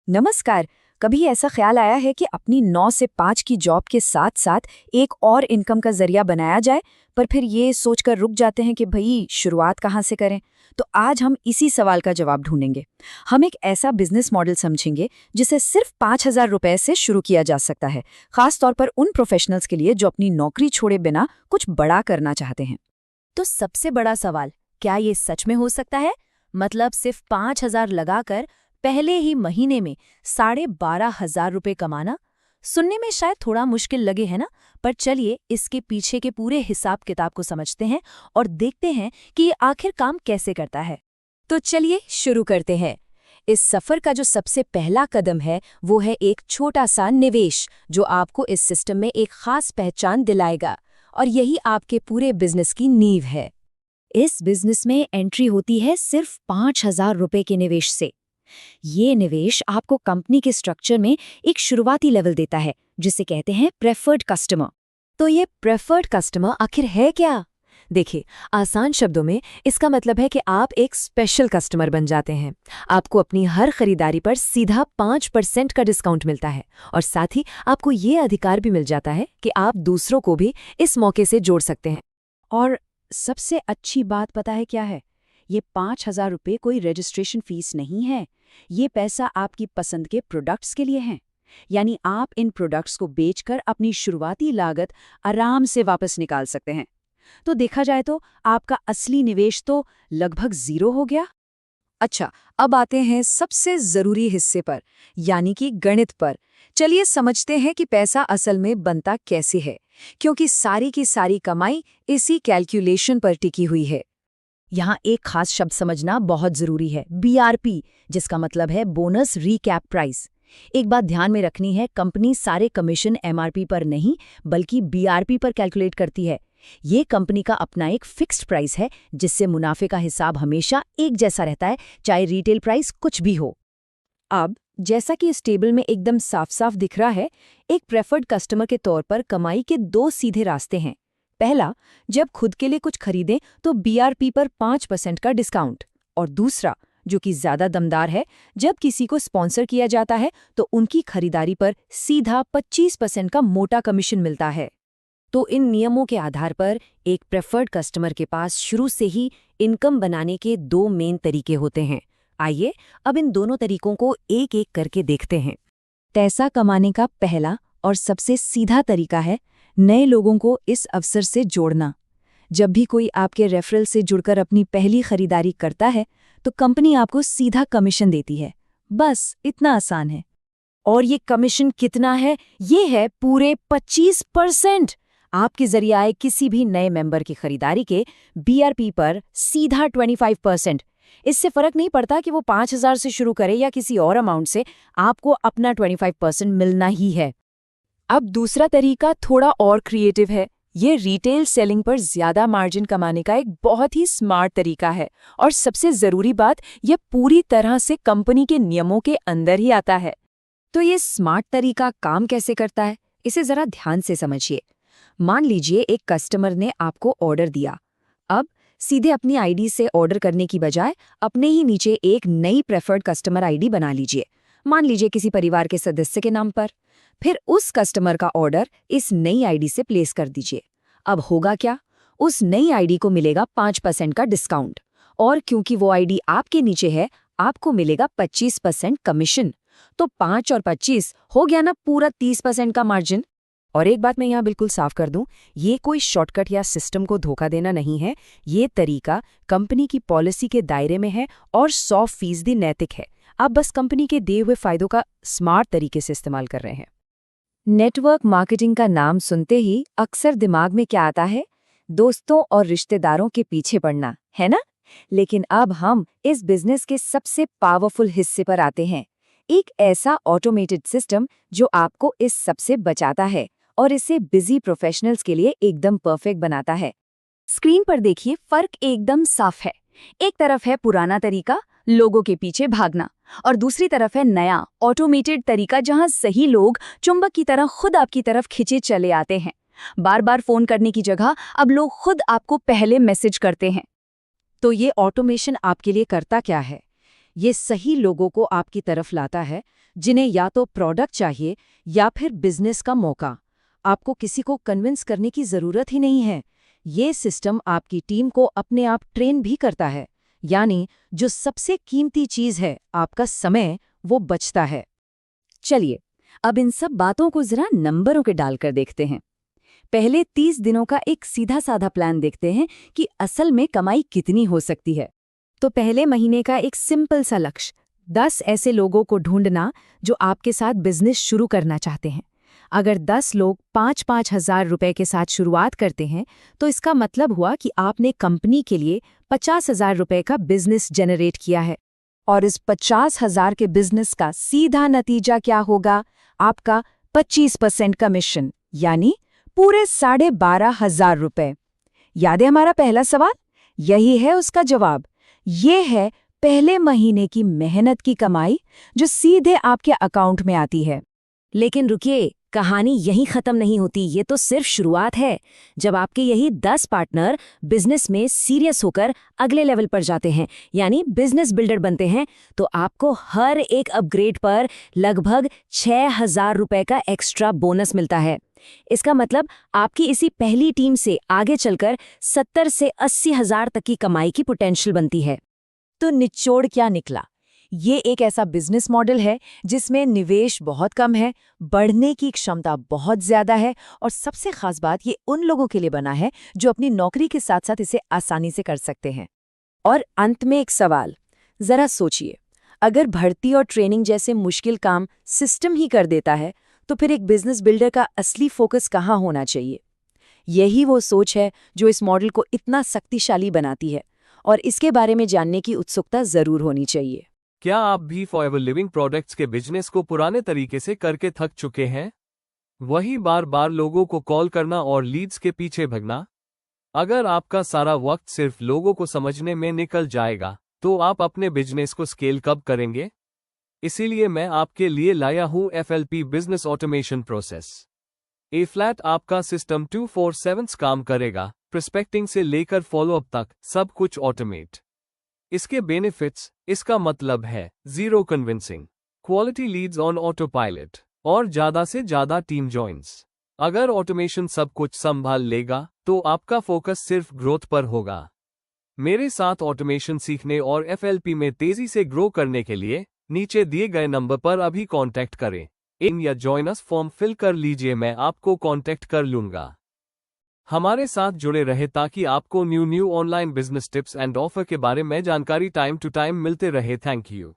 नमस्कार। कभी ऐसा ख्याल आया है कि अपनी 9 से 5 की जॉब के साथ साथ एक और इनकम का जरिया बनाया जाए, पर फिर ये सोचकर रुक जाते हैं कि भाई शुरुआत कहाँ से करें। तो आज हम इसी सवाल का जवाब ढूंढेंगे। हम एक ऐसा बिजनेस मॉडल समझेंगे जिसे सिर्फ 5,000 रुपए से शुरू किया जा सकता है, खास तौर पर उन प्रोफेशनल्स के लिए जो अपनी नौकरी छोड़े बिना कुछ बड़ा करना चाहते हैं। तो सबसे बड़ा सवाल, क्या ये सच में हो सकता है? मतलब सिर्फ 5,000 लगाकर पहले ही महीने में 12,500 रुपये कमाना? सुनने में शायद थोड़ा मुश्किल लगे, है ना? पर चलिए इसके पीछे के पूरे हिसाब किताब को समझते हैं और देखते हैं कि ये आखिर काम कैसे करता है। तो चलिए शुरू करते हैं। इस सफर का जो सबसे पहला कदम है वो है एक छोटा सा निवेश, जो आपको इस सिस्टम में एक खास पहचान दिलाएगा, और यही आपके पूरे बिजनेस की नींव है। इस बिजनेस में एंट्री होती है सिर्फ 5,000 रुपए के निवेश से। ये निवेश आपको कंपनी के स्ट्रक्चर में एक शुरुआती लेवल देता है, जिसे कहते हैं प्रेफर्ड कस्टमर। तो ये प्रेफर्ड कस्टमर आखिर है क्या? देखिए, आसान शब्दों में इसका मतलब है कि आप एक स्पेशल कस्टमर बन जाते हैं। आपको अपनी हर खरीदारी पर सीधा 5% का डिस्काउंट मिलता है, और साथ ही आपको ये अधिकार भी मिल जाता है कि आप दूसरों को भी इस मौके से जोड़ सकते हैं। और सबसे अच्छी बात पता है क्या है? ये 5,000 रुपये कोई रजिस्ट्रेशन फीस नहीं है। ये पैसा आपकी पसंद के प्रोडक्ट्स के लिए है। यानी आप इन प्रोडक्ट्स को बेचकर अपनी शुरुआती लागत आराम से वापस निकाल सकते हैं। तो देखा जाए तो आपका असली निवेश तो लगभग 0 हो गया। अच्छा, अब आते हैं सबसे जरूरी हिस्से पर, यानी कि गणित पर। चलिए समझते हैं कि पैसा असल में बनता कैसे है, क्योंकि सारी की सारी कमाई इसी कैलकुलेशन पर टिकी हुई है। यहाँ एक खास शब्द समझना बहुत जरूरी है, BRP, जिसका मतलब है बोनस रीकैप प्राइस। एक बात ध्यान में रखनी है, कंपनी सारे कमीशन MRP पर नहीं बल्कि BRP पर कैलकुलेट करती है। ये कंपनी का अपना एक फिक्स्ड प्राइस है, जिससे मुनाफे का हिसाब हमेशा एक जैसा रहता है, चाहे रिटेल प्राइस कुछ भी हो। अब जैसा कि इस टेबल में एकदम साफ साफ दिख रहा है, एक प्रेफर्ड कस्टमर के तौर पर कमाई के 2 सीधे रास्ते हैं। पहला, जब खुद के लिए कुछ खरीदें तो BRP पर 5% का डिस्काउंट, और दूसरा, जो कि ज्यादा दमदार है, जब किसी को स्पॉन्सर किया जाता है तो उनकी खरीदारी पर सीधा 25% का मोटा कमीशन मिलता है। तो इन नियमों के आधार पर एक प्रेफर्ड कस्टमर के पास शुरू से ही इनकम बनाने के 2 मेन तरीके होते हैं। आइए अब इन दोनों तरीकों को एक एक करके देखते हैं। पैसा कमाने का पहला और सबसे सीधा तरीका है नए लोगों को इस अवसर से जोड़ना। जब भी कोई आपके रेफरल से जुड़कर अपनी पहली खरीदारी करता है तो कंपनी आपको सीधा कमीशन देती है। बस इतना आसान है। और ये कमीशन कितना है? ये है पूरे 25%। आपके जरिए आए किसी भी नए मेंबर की खरीदारी के BRP पर सीधा 25%। इससे फर्क नहीं पड़ता कि वो 5,000 से शुरू करे या किसी और अमाउंट से, आपको अपना 25% मिलना ही है। अब दूसरा तरीका थोड़ा और क्रिएटिव है। ये रिटेल सेलिंग पर ज्यादा मार्जिन कमाने का एक बहुत ही स्मार्ट तरीका है, और सबसे जरूरी बात, ये पूरी तरह से कंपनी के नियमों के अंदर ही आता है। तो ये स्मार्ट तरीका काम कैसे करता है, इसे जरा ध्यान से समझिए। मान लीजिए एक कस्टमर ने आपको ऑर्डर दिया। अब सीधे अपनी ID से ऑर्डर करने की बजाय अपने ही नीचे एक नई प्रेफर्ड कस्टमर ID बना लीजिए, मान लीजिए किसी परिवार के सदस्य के नाम पर। फिर उस कस्टमर का ऑर्डर इस नई ID से प्लेस कर दीजिए। अब होगा क्या? उस नई ID को मिलेगा 5% का डिस्काउंट, और क्योंकि वो ID आपके नीचे है, आपको मिलेगा 25% कमीशन। तो 5 और 25 हो गया ना पूरा 30% का मार्जिन। और एक बात मैं यहाँ बिल्कुल साफ कर दूं, ये कोई शॉर्टकट या सिस्टम को धोखा देना नहीं है। ये तरीका कंपनी की पॉलिसी के दायरे में है और 100% नैतिक है। आप बस कंपनी के दिए हुए फायदों का स्मार्ट तरीके से इस्तेमाल कर रहे हैं। नेटवर्क मार्केटिंग का नाम सुनते ही अक्सर दिमाग में क्या आता है? दोस्तों और रिश्तेदारों के पीछे पड़ना, है ना? लेकिन अब हम इस बिजनेस के सबसे पावरफुल हिस्से पर आते हैं। एक ऐसा ऑटोमेटेड सिस्टम जो आपको इस सबसे बचाता है और इसे बिजी प्रोफेशनल्स के लिए एकदम परफेक्ट बनाता है। स्क्रीन पर देखिए, फर्क एकदम साफ है। एक तरफ है पुराना तरीका, लोगों के पीछे भागना, और दूसरी तरफ है नया ऑटोमेटेड तरीका, जहां सही लोग चुंबक की तरह खुद आपकी तरफ खिंचे चले आते हैं। बार बार फोन करने की जगह अब लोग खुद आपको पहले मैसेज करते हैं। तो ये ऑटोमेशन आपके लिए करता क्या है? ये सही लोगों को आपकी तरफ लाता है, जिन्हें या तो प्रोडक्ट चाहिए या फिर बिजनेस का मौका। आपको किसी को कन्विंस करने की ज़रूरत ही नहीं है। ये सिस्टम आपकी टीम को अपने आप ट्रेन भी करता है, यानी जो सबसे कीमती चीज़ है, आपका समय, वो बचता है। चलिए, अब इन सब बातों को ज़रा नंबरों के डालकर देखते हैं। पहले 30 दिनों का एक सीधा साधा प्लान देखते हैं कि असल में कमाई कितनी हो सकती है। तो पहले महीने का एक सिंपल सा लक्ष्य, 10 ऐसे लोगों को ढूंढना जो आपके साथ बिजनेस शुरू करना चाहते हैं। अगर 10 लोग 5-5 हज़ार रुपए के साथ शुरुआत करते हैं, तो इसका मतलब हुआ कि आपने कंपनी के लिए 50,000 रुपए का बिजनेस जनरेट किया है। और इस 50,000 के बिजनेस का सीधा नतीजा क्या होगा? आपका 25% कमीशन, यानी पूरे 12,500 रुपए। याद है हमारा पहला सवाल? यही है उसका जवाब। ये है पहले महीने की मेहनत की कमाई जो सीधे आपके अकाउंट में आती है। लेकिन रुकिए, कहानी यहीं खत्म नहीं होती। ये तो सिर्फ शुरुआत है। जब आपके यही 10 पार्टनर बिजनेस में सीरियस होकर अगले लेवल पर जाते हैं, यानी बिजनेस बिल्डर बनते हैं, तो आपको हर एक अपग्रेड पर लगभग 6,000 रुपए का एक्स्ट्रा बोनस मिलता है। इसका मतलब आपकी इसी पहली टीम से आगे चलकर 70 से 80,000 तक की कमाई की पोटेंशियल बनती है। तो निचोड़ क्या निकला? ये एक ऐसा बिजनेस मॉडल है जिसमें निवेश बहुत कम है, बढ़ने की क्षमता बहुत ज्यादा है, और सबसे खास बात ये उन लोगों के लिए बना है जो अपनी नौकरी के साथ साथ इसे आसानी से कर सकते हैं। और अंत में एक सवाल, जरा सोचिए, अगर भर्ती और ट्रेनिंग जैसे मुश्किल काम सिस्टम ही कर देता है, तो फिर एक बिजनेस बिल्डर का असली फोकस कहाँ होना चाहिए? यही वो सोच है जो इस मॉडल को इतना शक्तिशाली बनाती है, और इसके बारे में जानने की उत्सुकता जरूर होनी चाहिए। क्या आप भी फॉरएवर लिविंग प्रोडक्ट्स के बिजनेस को पुराने तरीके से करके थक चुके हैं? वही बार बार लोगों को कॉल करना और लीड्स के पीछे भगना? अगर आपका सारा वक्त सिर्फ लोगों को समझने में निकल जाएगा, तो आप अपने बिजनेस को स्केल कब करेंगे? इसीलिए मैं आपके लिए लाया हूं FLP बिजनेस ऑटोमेशन प्रोसेस। A-फ्लैट आपका सिस्टम 24/7 काम करेगा, प्रोस्पेक्टिंग से लेकर फॉलोअप तक सब कुछ ऑटोमेट। इसके बेनिफिट्स, इसका मतलब है zero convincing, quality Leeds on auto pilot, और ज्यादा से ज्यादा टीम जॉइंस। अगर ऑटोमेशन सब कुछ संभाल लेगा, तो आपका फोकस सिर्फ ग्रोथ पर होगा। मेरे साथ ऑटोमेशन सीखने और FLP में तेजी से ग्रो करने के लिए नीचे दिए गए नंबर पर अभी कांटेक्ट करें। या जॉइन अस फॉर्म फिल कर लीजिए, मैं आपको कांटेक्ट कर लूंगा। हमारे साथ जुड़े रहे ताकि आपको new online business tips and offer के बारे में जानकारी टाइम टू टाइम मिलते रहे। Thank you.